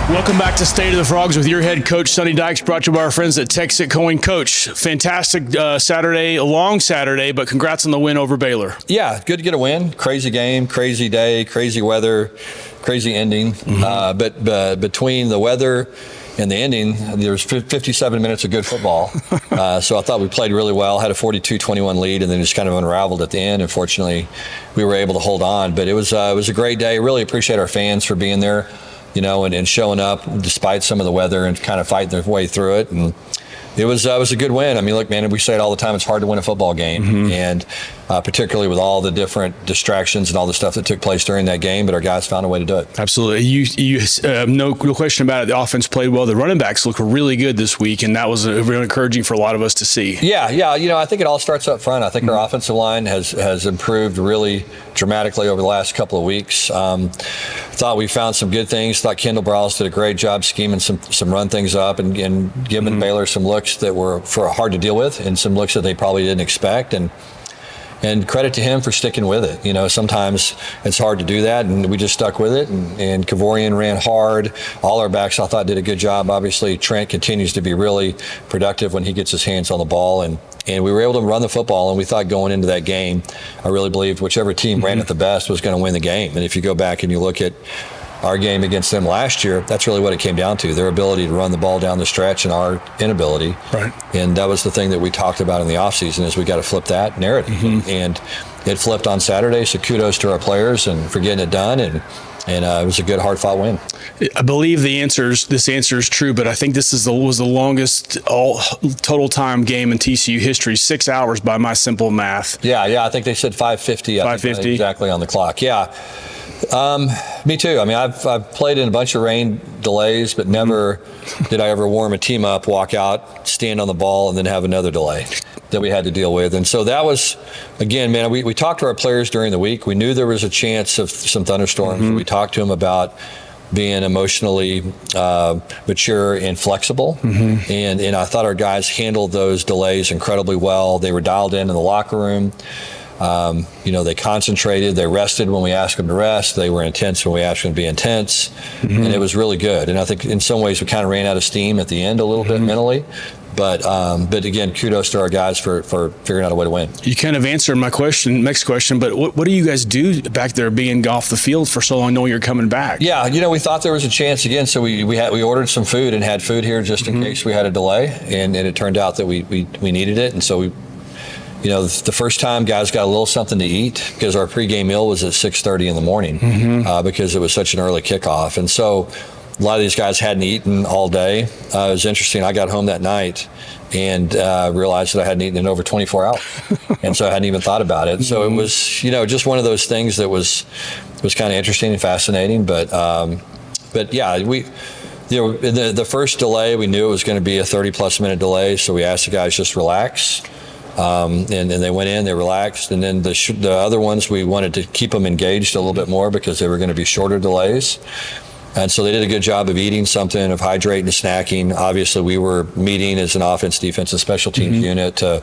Welcome back to State of the Frogs with your head coach, Sonny Dykes, brought to you by our friends at Texit. Coach, fantastic Saturday, a long Saturday, but congrats on the win over Baylor. Yeah, good to get a win. Crazy game, crazy day, crazy weather, crazy ending. But between the weather and the ending, there was 57 minutes of good football. So I thought we played really well, had a 42-21 lead, and then just kind of unraveled at the end. Unfortunately, we were able to hold on. But it was a great day. Really appreciate our fans for being there, and showing up despite some of the weather and kind of fighting their way through it. And it was a good win. I mean, look, man, we say it all the time, it's hard to win a football game. And particularly with all the different distractions and all the stuff that took place during that game, but our guys found a way to do it. Absolutely. You no question about it. The offense played well. The running backs look really good this week, and that was really encouraging for a lot of us to see. Yeah. I think it all starts up front. I think our offensive line has improved really dramatically over the last couple of weeks. Thought we found some good things. Thought Kendall Browse did a great job scheming some run things up and giving Baylor some looks that were hard to deal with, and some looks that they probably didn't expect. And credit to him for sticking with it. Sometimes it's hard to do that, and we just stuck with it. And Kavorian ran hard. All our backs, I thought, did a good job. Obviously, Trent continues to be really productive when he gets his hands on the ball. And we were able to run the football, and we thought going into that game, I really believed whichever team ran it the best was going to win the game. And if you go back and you look at our game against them last year, that's really what it came down to, their ability to run the ball down the stretch and our inability. Right. And that was the thing that we talked about in the offseason, is we got to flip that narrative. And it flipped on Saturday, so kudos to our players and for getting it done. And it was a good, hard-fought win. I believe this answer is true, but I think this was the longest total time game in TCU history, 6 hours by my simple math. Yeah, I think they said 5:50. 5:50 exactly on the clock. Yeah. Me too. I mean, I've played in a bunch of rain delays, but never did I ever warm a team up, walk out, stand on the ball, and then have another delay that we had to deal with. And so that was, again, man, we talked to our players during the week. We knew there was a chance of some thunderstorms. We talked to them about being emotionally mature and flexible. And I thought our guys handled those delays incredibly well. They were dialed in the locker room. They concentrated, they rested when we asked them to rest, they were intense when we asked them to be intense, and it was really good. And I think in some ways we kind of ran out of steam at the end a little bit mentally, but again, kudos to our guys for figuring out a way to win. You kind of answered my next question, but what do you guys do back there being off the field for so long, knowing you're coming back? Yeah, we thought there was a chance again, so we ordered some food and had food here just in case we had a delay, and it turned out that we needed it, and so we. The first time guys got a little something to eat, because our pregame meal was at 6:30 in the morning because it was such an early kickoff. And so a lot of these guys hadn't eaten all day. It was interesting. I got home that night and realized that I hadn't eaten in over 24 hours. And so I hadn't even thought about it. So it was, just one of those things that was kind of interesting and fascinating. But yeah, the first delay, we knew it was going to be a 30-plus minute delay. So we asked the guys just relax. And they went in, they relaxed, and then the other ones, we wanted to keep them engaged a little bit more because they were going to be shorter delays. And so they did a good job of eating something, of hydrating and snacking. Obviously, we were meeting as an offense, defense, and special teams unit to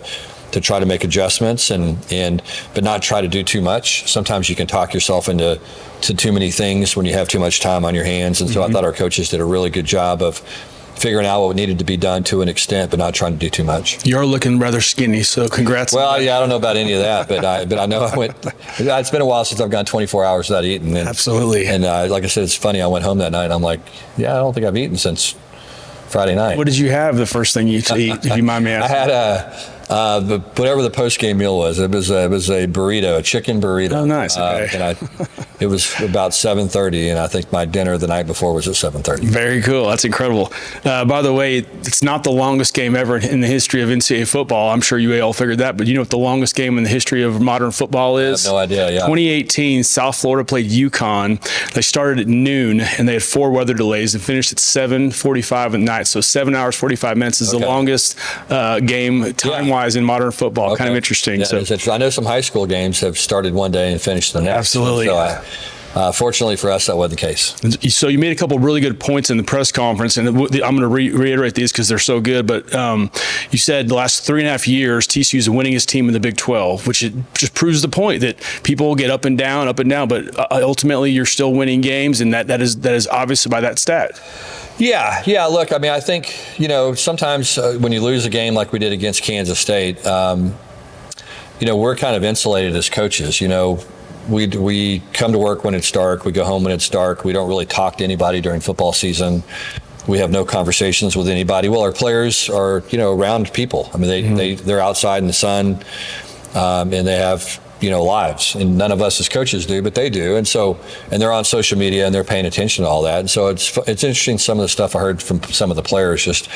try to make adjustments but not try to do too much. Sometimes you can talk yourself into too many things when you have too much time on your hands. And so I thought our coaches did a really good job of figuring out what needed to be done to an extent, but not trying to do too much. You're looking rather skinny, so congrats. Well, yeah, I don't know about any of that, but I know I went. It's been a while since I've gone 24 hours without eating. Absolutely. And like I said, it's funny. I went home that night, and I'm like, yeah, I don't think I've eaten since Friday night. What did you have the first thing you eat, if you mind me asking? I had whatever the post-game meal was. It was a burrito, a chicken burrito. Oh, nice. Okay. And it was about 7:30, and I think my dinner the night before was at 7:30. Very cool. That's incredible. By the way, it's not the longest game ever in the history of NCAA football. I'm sure you all figured that, but you know what the longest game in the history of modern football is? I have no idea, yeah. 2018, South Florida played UConn. They started at noon, and they had 4 weather delays and finished at 7:45 at night. So 7 hours, 45 minutes is the longest game time-wise in modern football. Okay. Kind of interesting. Yeah, I know some high school games have started one day and finished the next. Absolutely. So Fortunately for us, that wasn't the case. So you made a couple of really good points in the press conference, and I'm going to reiterate these because they're so good. But you said the last 3.5 years, TCU is the winningest team in the Big 12, which it just proves the point that people get up and down, but ultimately you're still winning games, and that is obvious by that stat. Yeah. Look, I mean, I think, sometimes when you lose a game like we did against Kansas State, we're kind of insulated as coaches. We come to work when it's dark. We go home when it's dark. We don't really talk to anybody during football season. We have no conversations with anybody. Well, our players are, around people. I mean, they're outside in the sun, and they have, lives, and none of us as coaches do, but they do. And they're on social media and they're paying attention to all that. And so it's interesting, some of the stuff I heard from some of the players just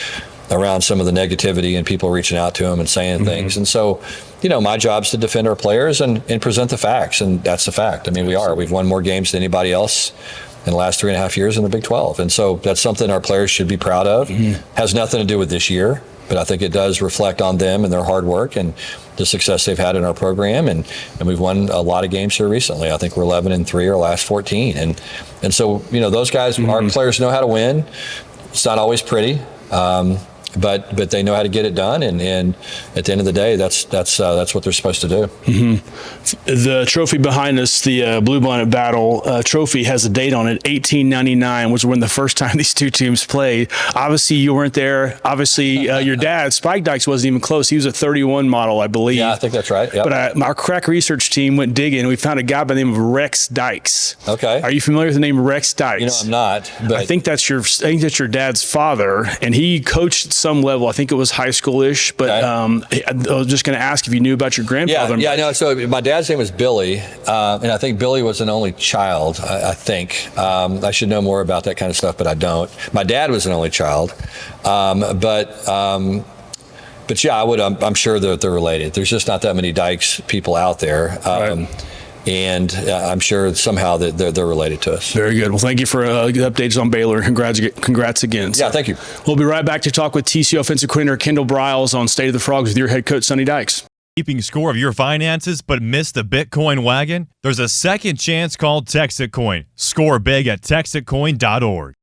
around some of the negativity and people reaching out to them and saying things. And so, my job is to defend our players and present the facts. And that's the fact. I mean, we've won more games than anybody else in the last 3.5 years in the Big 12. And so that's something our players should be proud of. Has nothing to do with this year, but I think it does reflect on them and their hard work and the success they've had in our program. And we've won a lot of games here recently. I think we're 11-3 our last 14. And so, those guys, our players know how to win. It's not always pretty. But they know how to get it done, and at the end of the day, that's what they're supposed to do. The trophy behind us, the Bluebonnet Battle trophy, has a date on it, 1899, which was when the first time these two teams played. Obviously, you weren't there. Obviously, your dad, Spike Dykes, wasn't even close. He was a 31 model, I believe. Yeah, I think that's right. Yep. But our crack research team went digging, and we found a guy by the name of Rex Dykes. Okay. Are you familiar with the name Rex Dykes? I'm not. But I think that's your dad's father, and he coached some level. I think it was high school-ish, but okay. I was just going to ask if you knew about your grandfather. Yeah, no. So my dad's name was Billy, and I think Billy was an only child. I think I should know more about that kind of stuff, but I don't. My dad was an only child, but yeah, I'm sure that they're related. There's just not that many Dykes people out there. Right. And I'm sure somehow that they're related to us. Very good. Well, thank you for the updates on Baylor. Congrats again. Yeah, thank you. We'll be right back to talk with TCU offensive coordinator Kendall Briles on State of the Frogs with your head coach, Sonny Dykes. Keeping score of your finances but missed the Bitcoin wagon? There's a second chance called Texit Coin. Score big at texitcoin.org.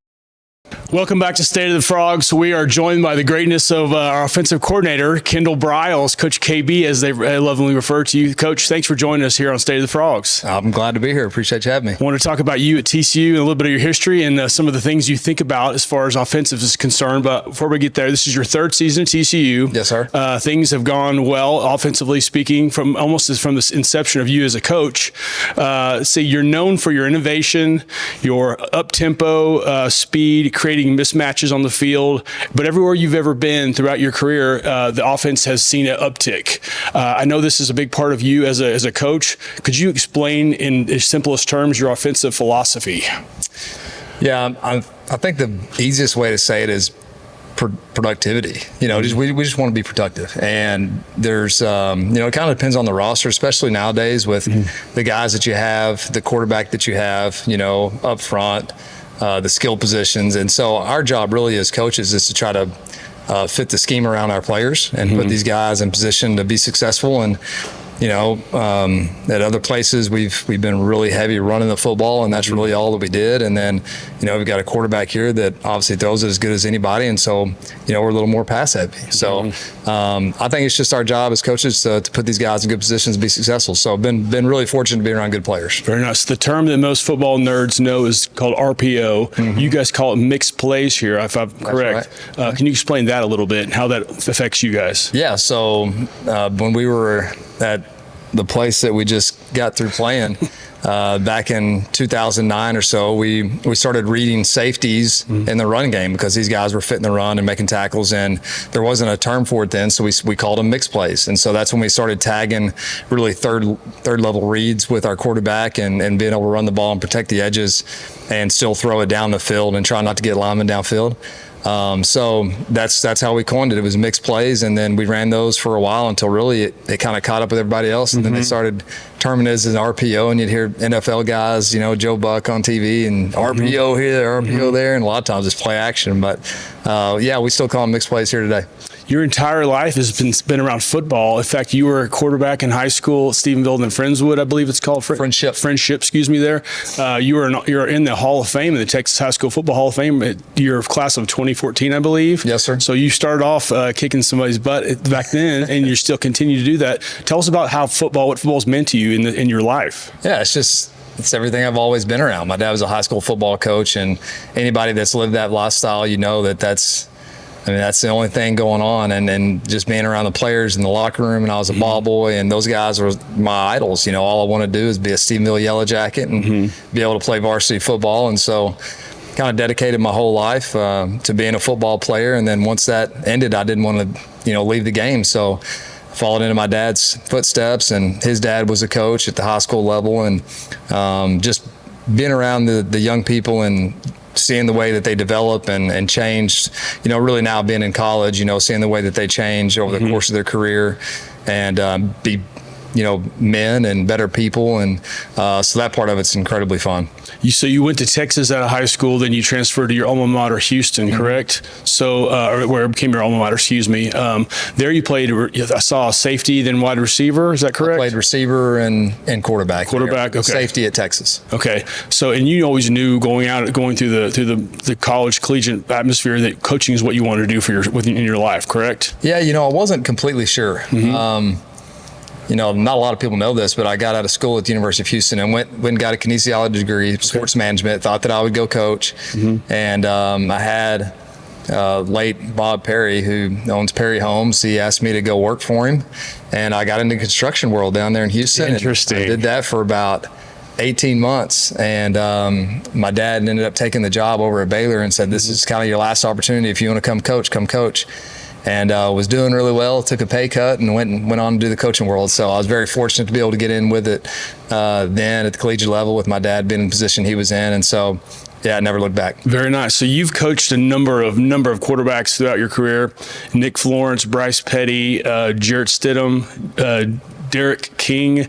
Welcome back to State of the Frogs. We are joined by the greatness of our offensive coordinator, Kendall Briles, Coach KB, as they lovingly refer to you. Coach, thanks for joining us here on State of the Frogs. I'm glad to be here. Appreciate you having me. I want to talk about you at TCU and a little bit of your history and some of the things you think about as far as offensive is concerned. But before we get there, this is your third season at TCU. Yes, sir. Things have gone well, offensively speaking, from the inception of you as a coach. So you're known for your innovation, your up-tempo speed, creating mismatches on the field, but everywhere you've ever been throughout your career, the offense has seen an uptick. I know this is a big part of you as a coach. Could you explain in the simplest terms your offensive philosophy? Yeah, I think the easiest way to say it is productivity. We just want to be productive, and there's it kind of depends on the roster, especially nowadays with the guys that you have, the quarterback that you have, up front. The skill positions. And so our job really as coaches is to try to fit the scheme around our players and put these guys in position to be successful. And at other places we've been really heavy running the football, and that's really all that we did. And then we've got a quarterback here that obviously throws it as good as anybody, and so we're a little more pass heavy. So I think it's just our job as coaches to put these guys in good positions to be successful. So I've been really fortunate to be around good players. Very nice. The term that most football nerds know is called RPO. You guys call it mixed plays here, if I'm correct. Right. Can you explain that a little bit and how that affects you guys? Yeah, so when we were at the place that we just got through playing back in 2009 or so, we started reading safeties in the run game because these guys were fitting the run and making tackles, and there wasn't a term for it then, so we called them mixed plays. And so that's when we started tagging really third level reads with our quarterback and being able to run the ball and protect the edges and still throw it down the field and try not to get linemen downfield. So that's how we coined it. It was mixed plays, and then we ran those for a while until really it kind of caught up with everybody else, and then they started terming it as an RPO, and you'd hear NFL guys, Joe Buck on TV, and RPO here, RPO there, and a lot of times it's play action. But yeah, we still call them mixed plays here today. your entire life has been around football. In fact, you were a quarterback in high school, Stephenville and Friendswood, I believe it's called. Friendship, excuse me. There, you're in the Hall of Fame, in the Texas High School Football Hall of Fame. Your class of 2014, I believe. Yes, sir. So you started off kicking somebody's butt back then, and you still continue to do that. Tell us about what football's meant to you in your life. Yeah, it's everything I've always been around. My dad was a high school football coach, and anybody that's lived that lifestyle, that's the only thing going on. And just being around the players in the locker room, and I was a ball boy, and those guys were my idols. All I want to do is be a Stephenville Yellow Jacket and be able to play varsity football. And so kind of dedicated my whole life to being a football player. And then once that ended, I didn't want to, leave the game. So followed into my dad's footsteps, and his dad was a coach at the high school level, and just being around the young people and seeing the way that they develop and change, really now being in college, seeing the way that they change over the course of their career and be, men and better people. And so that part of it's incredibly fun. So you went to Texas out of high school, then you transferred to your alma mater, Houston, correct? So, where it became your alma mater, excuse me. There you played, I saw safety, then wide receiver, is that correct? I played receiver and quarterback. Okay. Safety at Texas. Okay. So, and you always knew going through the college collegiate atmosphere that coaching is what you wanted to do in your life, correct? Yeah, I wasn't completely sure. Not a lot of people know this, but I got out of school at the University of Houston and went and got a kinesiology degree, sports management, thought that I would go coach. And I had late Bob Perry, who owns Perry Homes. He asked me to go work for him, and I got into the construction world down there in Houston. Interesting. And I did that for about 18 months, and my dad ended up taking the job over at Baylor and said, this is kind of your last opportunity. If you want to come coach. And was doing really well, took a pay cut, and went on to do the coaching world. So I was very fortunate to be able to get in with it then at the collegiate level, with my dad being in the position he was in. And so, yeah, I never looked back. Very nice. So you've coached a number of quarterbacks throughout your career: Nick Florence, Bryce Petty, Jarrett Stidham, Derek King,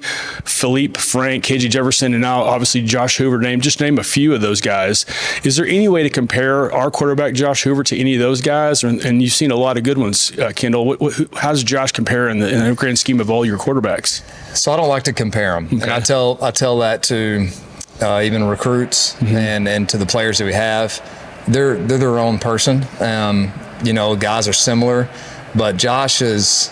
Philippe Frank, KJ Jefferson, and now obviously Josh Hoover. Just name a few of those guys. Is there any way to compare our quarterback Josh Hoover to any of those guys? And you've seen a lot of good ones, Kendall. How does Josh compare in the grand scheme of all your quarterbacks? So I don't like to compare them, and I tell that to even recruits and to the players that we have. They're their own person. Guys are similar, but Josh is.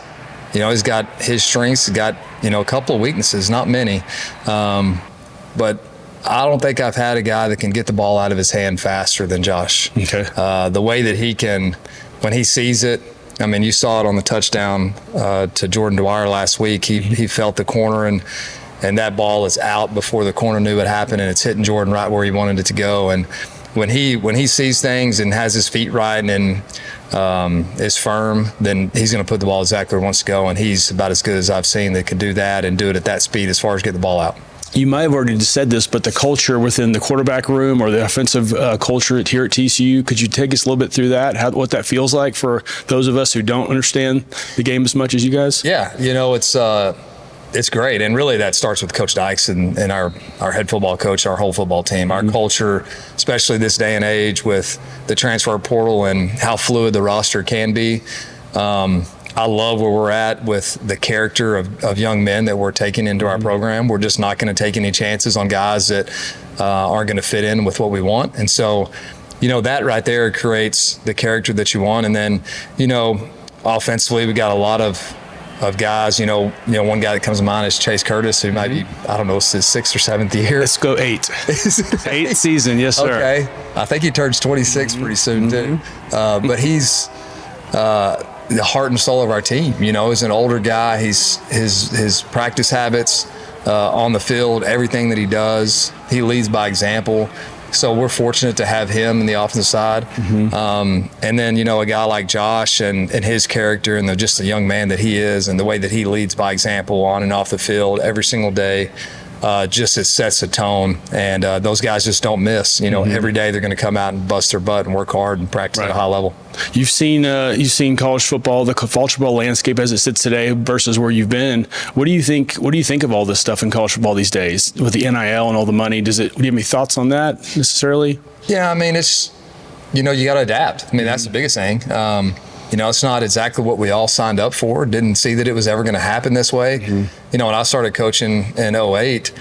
He's got his strengths, got, a couple of weaknesses, not many. But I don't think I've had a guy that can get the ball out of his hand faster than Josh. Okay. The way that he can, when he sees it, you saw it on the touchdown to Jordan Dwyer last week. He felt the corner, and that ball is out before the corner knew what happened, and it's hitting Jordan right where he wanted it to go. And when he sees things and has his feet right and is firm, then he's going to put the ball exactly where he wants to go, and he's about as good as I've seen that could do that and do it at that speed as far as getting the ball out. You might have already said this, but the culture within the quarterback room or the offensive culture here at TCU, could you take us a little bit through that, what that feels like for those of us who don't understand the game as much as you guys? Yeah, it's great, and really that starts with Coach Dykes and our head football coach, our whole football team. Our culture, especially this day and age with the transfer portal and how fluid the roster can be. I love where we're at with the character of young men that we're taking into our program. We're just not going to take any chances on guys that aren't going to fit in with what we want. And so, that right there creates the character that you want. And then, offensively, we got a lot of guys, one guy that comes to mind is Chase Curtis, who might be, I don't know, it's his 6th or 7th year. Let's go 8. 8th season, yes, sir. Okay. I think he turns 26 pretty soon, too. But he's the heart and soul of our team. He's an older guy. His practice habits on the field, everything that he does, he leads by example. So we're fortunate to have him in the offensive side. And then, a guy like Josh and his character and just the young man that he is and the way that he leads by example on and off the field every single day, just it sets a tone. And those guys just don't miss. Every day they're going to come out and bust their butt and work hard and practice at a high level. You've seen college football, the college football landscape as it sits today versus where you've been. What do you think of all this stuff in college football these days with the NIL and all the money? Do you have any thoughts on that necessarily? Yeah, it's you got to adapt. That's the biggest thing. it's not exactly what we all signed up for. Didn't see that it was ever going to happen this way. When I started coaching in '08,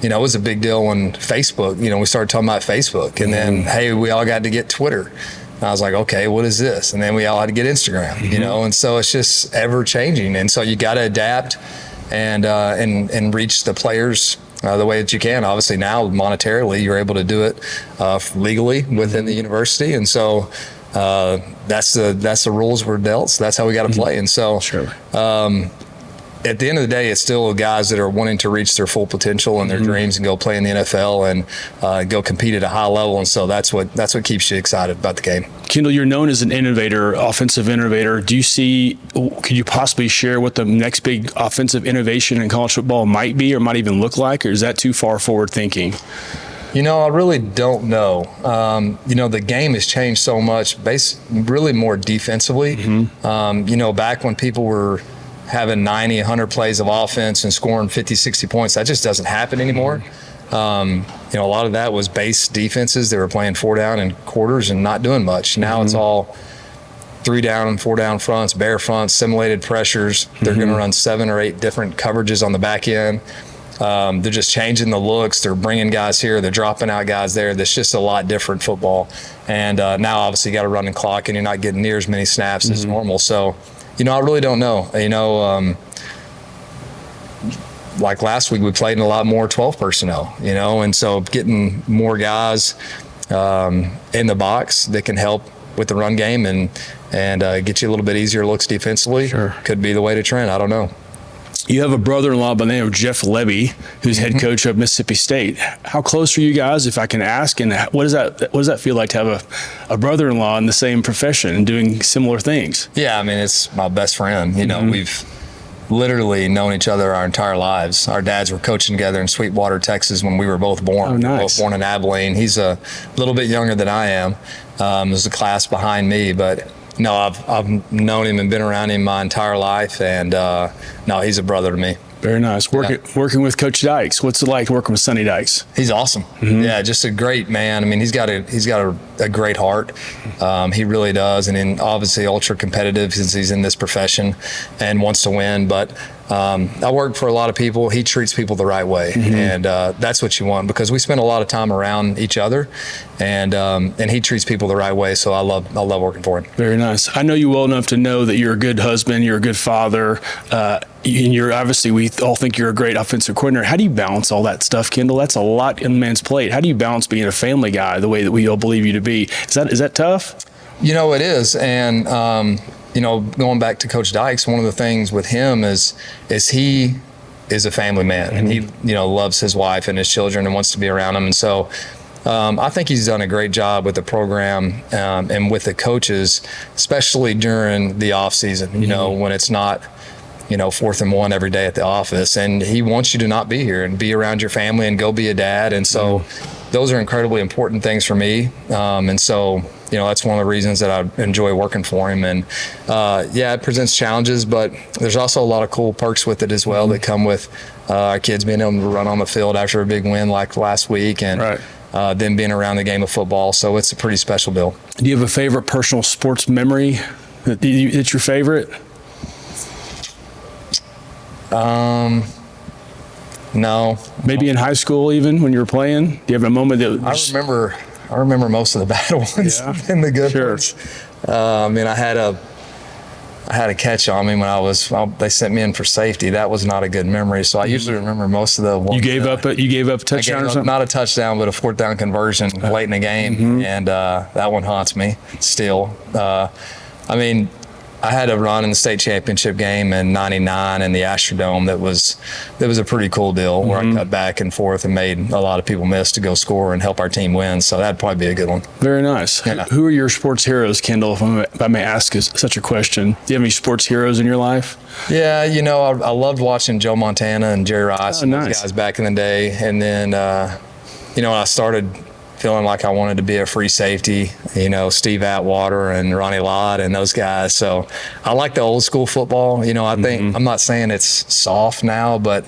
it was a big deal when Facebook, we started talking about Facebook, and then, hey, we all got to get Twitter. And I was like, okay, what is this? And then we all had to get Instagram, and so it's just ever changing. And so you got to adapt and reach the players the way that you can. Obviously now monetarily, you're able to do it legally within the university. And so that's the rules we're dealt. So that's how we got to play. And so, at the end of the day, it's still guys that are wanting to reach their full potential and their dreams and go play in the NFL and go compete at a high level. And so that's what keeps you excited about the game. Kendall, you're known as an innovator, offensive innovator. Could you possibly share what the next big offensive innovation in college football might be or might even look like, or is that too far forward thinking? I really don't know. The game has changed so much, really more defensively. Back when people were having 90, 100 plays of offense and scoring 50, 60 points, that just doesn't happen anymore. A lot of that was base defenses. They were playing 4 down and quarters and not doing much. Now it's all 3 down and 4 down fronts, bare fronts, simulated pressures. They're going to run 7 or 8 different coverages on the back end. They're just changing the looks. They're bringing guys here. They're dropping out guys there. That's just a lot different football. And now obviously you got a running clock and you're not getting near as many snaps as normal. So, I really don't know. Like last week, we played in a lot more 12 personnel, and so getting more guys in the box that can help with the run game and get you a little bit easier looks defensively could be the way to trend. I don't know. You have a brother-in-law by the name of Jeff Levy, who's head coach of Mississippi State. How close are you guys, if I can ask? And what does that feel like to have a brother-in-law in the same profession and doing similar things? Yeah, it's my best friend. We've literally known each other our entire lives. Our dads were coaching together in Sweetwater, Texas when we were both born. Oh, nice. We were both born in Abilene. He's a little bit younger than I am. There's a class behind me, but no, I've known him and been around him my entire life, and no, he's a brother to me. Very nice. Working with Coach Dykes. What's it like working with Sonny Dykes? He's awesome. Yeah, just a great man. He's got a great heart. He really does, and then obviously ultra competitive since he's in this profession and wants to win. But I work for a lot of people. He treats people the right way, and that's what you want, because we spend a lot of time around each other, and he treats people the right way. So I love working for him. Very nice. I know you well enough to know that you're a good husband, you're a good father, and you're obviously, we all think you're a great offensive coordinator. How do you balance all that stuff, Kendall? That's a lot in a man's plate. How do you balance being a family guy the way that we all believe you to be? Is that tough? It is, and going back to Coach Dykes, one of the things with him is he is a family man, and he loves his wife and his children and wants to be around them. And so I think he's done a great job with the program and with the coaches, especially during the off season. When it's not 4th and 1 every day at the office, and he wants you to not be here and be around your family and go be a dad. And so those are incredibly important things for me. And so, that's one of the reasons that I enjoy working for him. And it presents challenges, but there's also a lot of cool perks with it as well that come with our kids being able to run on the field after a big win like last week, and then being around the game of football. So it's a pretty special deal. Do you have a favorite personal sports memory that's your favorite? No. Maybe in high school, even when you were playing? Do you have a moment that I remember most of the bad ones and the good ones. I had a catch on me when they sent me in for safety. That was not a good memory. So I usually remember most of the ones. You gave up a touchdown or something? Not a touchdown, but a 4th down conversion late in the game. And that one haunts me still. I had a run in the state championship game in '99 in the Astrodome. That was a pretty cool deal where I cut back and forth and made a lot of people miss to go score and help our team win. So that'd probably be a good one. Very nice. Yeah. Who are your sports heroes, Kendall, if I may ask such a question? Do you have any sports heroes in your life? Yeah, I loved watching Joe Montana and Jerry Rice and those guys back in the day. And then, when I started feeling like I wanted to be a free safety, Steve Atwater and Ronnie Lott and those guys. So I like the old school football. I think, I'm not saying it's soft now, but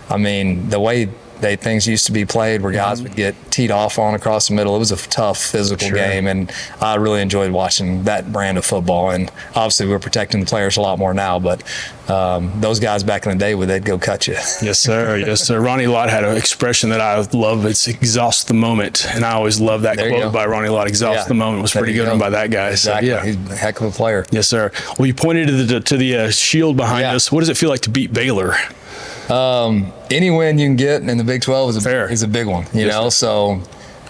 the way things used to be played where guys would get teed off on across the middle. It was a tough physical game, and I really enjoyed watching that brand of football. And obviously we're protecting the players a lot more now, but those guys back in the day, they'd go cut you. Yes, sir. Yes, sir. Ronnie Lott had an expression that I love. It's exhaust the moment. And I always love that quote by Ronnie Lott. Exhaust the moment was pretty good one by that guy. Exactly. So, yeah. He's a heck of a player. Yes, sir. Well, you pointed to the shield behind us. What does it feel like to beat Baylor? Any win you can get in the Big 12 is a big one, you know. So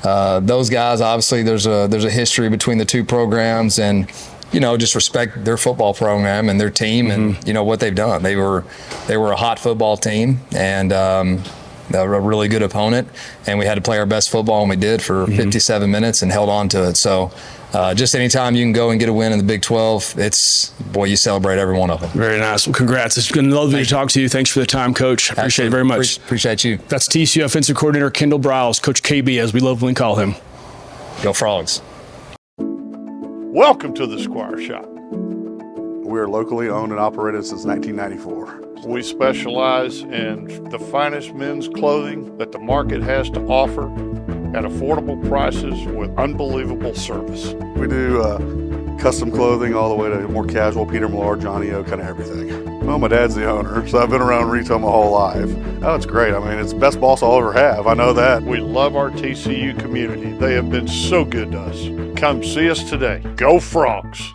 those guys, obviously, there's a history between the two programs, and just respect their football program and their team, and what they've done. They were a hot football team, and a really good opponent, and we had to play our best football, and we did for 57 minutes and held on to it. So just anytime you can go and get a win in the Big 12, you celebrate every one of them. Very nice. Well, congrats. It's been lovely to talk to you. Thanks for the time, Coach. Appreciate it very much. Appreciate you. That's TCU offensive coordinator Kendall Briles, Coach KB, as we lovingly call him. Go Frogs. Welcome to the Squire Shop. We are locally owned and operated since 1994. We specialize in the finest men's clothing that the market has to offer at affordable prices with unbelievable service. We do custom clothing all the way to more casual, Peter Millar, Johnny O, kind of everything. Well, my dad's the owner, so I've been around retail my whole life. Oh, it's great. I mean, it's the best boss I'll ever have. I know that. We love our TCU community. They have been so good to us. Come see us today. Go Frogs!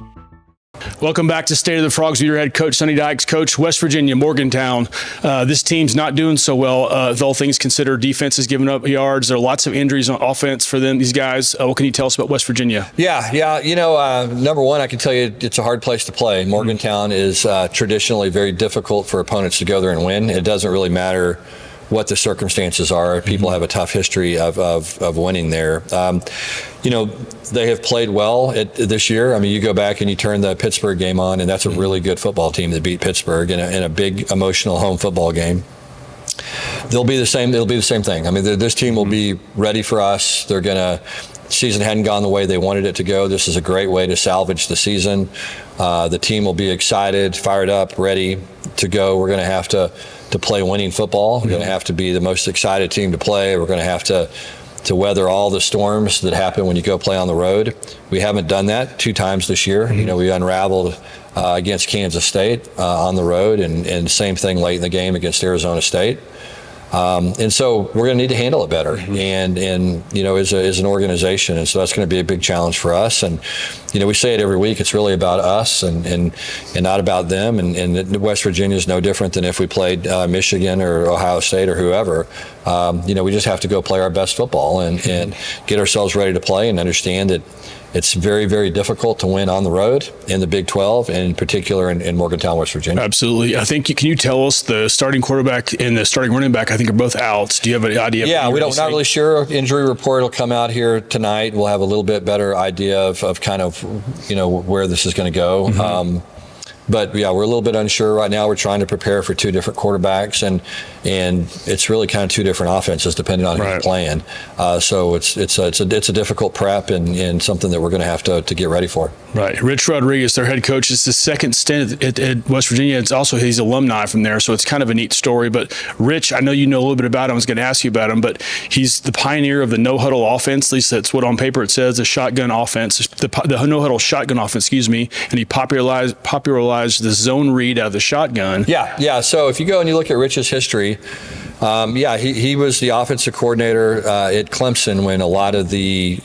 Welcome back to State of the Frogs with your head coach, Sonny Dykes. Coach, West Virginia, Morgantown. This team's not doing so well. All things considered, defense is giving up yards. There are lots of injuries on offense for them, these guys. What can you tell us about West Virginia? Yeah. Number one, I can tell you it's a hard place to play. Morgantown is traditionally very difficult for opponents to go there and win. It doesn't really matter what the circumstances are. People have a tough history of winning there. They have played well this year. I mean, you go back and you turn the Pittsburgh game on, and that's a really good football team that beat Pittsburgh in a big emotional home football game. They'll be the same. It'll be the same thing. I mean, this team will be ready for us. Season hadn't gone the way they wanted it to go. This is a great way to salvage the season. The team will be excited, fired up, ready to go. We're going to have to play winning football. We're going to have to be the most excited team to play. We're going to have to weather all the storms that happen when you go play on the road. We haven't done that 2 times this year. We unraveled against Kansas State on the road, and same thing late in the game against Arizona State. And so we're going to need to handle it better, and as an organization, and so that's going to be a big challenge for us. And we say it every week. It's really about us and not about them. And West Virginia is no different than if we played Michigan or Ohio State or whoever. We just have to go play our best football and get ourselves ready to play, and understand that it's very, very difficult to win on the road in the Big 12, and in particular in Morgantown, West Virginia. Absolutely. I think, can you tell us the starting quarterback and the starting running back, I think, are both out. Do you have an idea? Yeah, not really sure. Injury report will come out here tonight. We'll have a little bit better idea of kind of, where this is going to go. But yeah, we're a little bit unsure right now. We're trying to prepare for 2 different quarterbacks, and it's really kind of 2 different offenses depending on who's playing. So it's a difficult prep and something that we're going to have to get ready for. Right. Rich Rodriguez, their head coach, is his second stint at West Virginia. It's also he's alumni from there, so it's kind of a neat story. But Rich, I know you know a little bit about him. I was going to ask you about him, but he's the pioneer of the no-huddle offense. At least that's what on paper it says, the shotgun offense, the no-huddle shotgun offense, and he popularized the zone read out of the shotgun. Yeah. So if you go and you look at Rich's history, he was the offensive coordinator at Clemson when a lot of the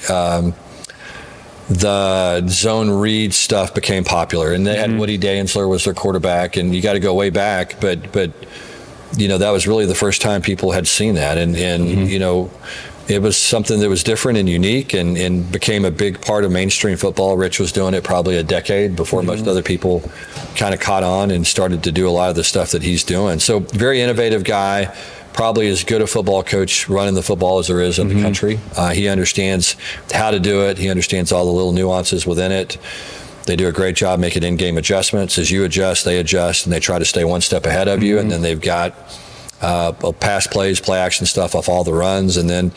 zone read stuff became popular, and they had Woody Dantzler was their quarterback, and you got to go way back, but that was really the first time people had seen that, and it was something that was different and unique, and became a big part of mainstream football. Rich was doing it probably a decade before most other people kind of caught on and started to do a lot of the stuff that he's doing. So very innovative guy, probably as good a football coach running the football as there is in the country. He understands how to do it. He understands all the little nuances within it. They do a great job making in-game adjustments. As you adjust, they adjust, and they try to stay one step ahead of you. And then they've got pass plays, play action stuff off all the runs, and then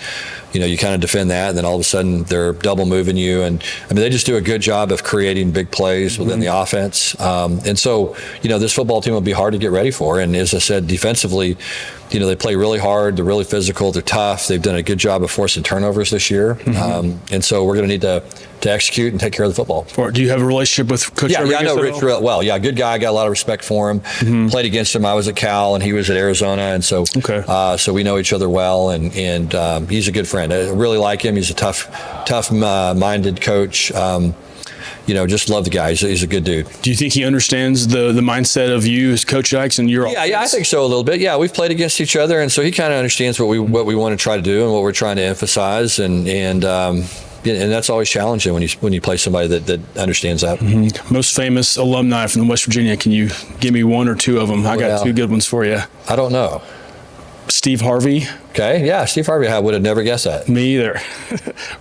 you kind of defend that, and then all of a sudden they're double moving you. And I mean, they just do a good job of creating big plays within the offense. And so, this football team will be hard to get ready for. And as I said, defensively, they play really hard. They're really physical. They're tough. They've done a good job of forcing turnovers this year. And so we're going to need to execute and take care of the football. Do you have a relationship with Coach Yeah, I Rodriguez know at Rich all? real well. Yeah, good guy. I got a lot of respect for him. Played against him. I was at Cal, and he was at Arizona, and so so we know each other well. And he's a good friend. I really like him. He's a tough-minded coach. Just love the guy. He's a good dude. Do you think he understands the mindset of you as Coach Dykes and your Yeah, I think so a little bit. Yeah, we've played against each other, and so he kind of understands what we want to try to do and what we're trying to emphasize, and that's always challenging when you play somebody that understands that. Most famous alumni from West Virginia? Can you give me one or two of them? I got two good ones for you. I don't know. Steve Harvey. Okay, yeah, Steve Harvey. I would have never guessed that. Me either.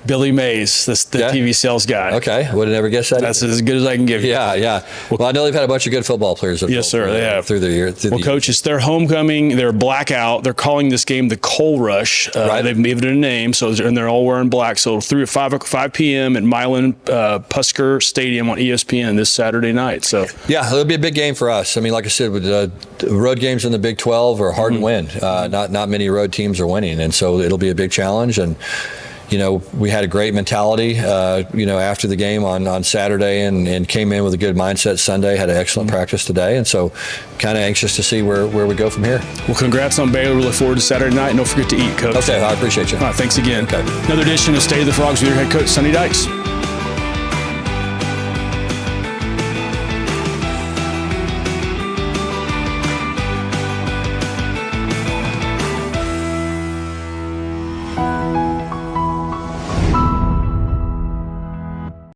Billy Mays, the TV sales guy. Okay, would have never guessed that. That's as good as I can give you. Yeah. Well, I know they've had a bunch of good football players. Yes, sir, they have. Through the year. Coach, it's their homecoming. They're blackout. They're calling this game the Coal Rush. Right. They've given it a name, and they're all wearing black. So through at 5 p.m. at Milan Pusker Stadium on ESPN this Saturday night. So yeah, it'll be a big game for us. I mean, like I said, with road games in the Big 12 are hard to win. Not many road teams are winning, and so it'll be a big challenge. And we had a great mentality after the game on Saturday, and came in with a good mindset Sunday. Had an excellent practice today, and so kind of anxious to see where we go from here. Well, congrats on Baylor. We look forward to Saturday night, and don't forget to eat, Coach. Okay, I appreciate you. All right, thanks again. Okay. Another edition of State of the Frogs with your head coach, Sonny Dykes.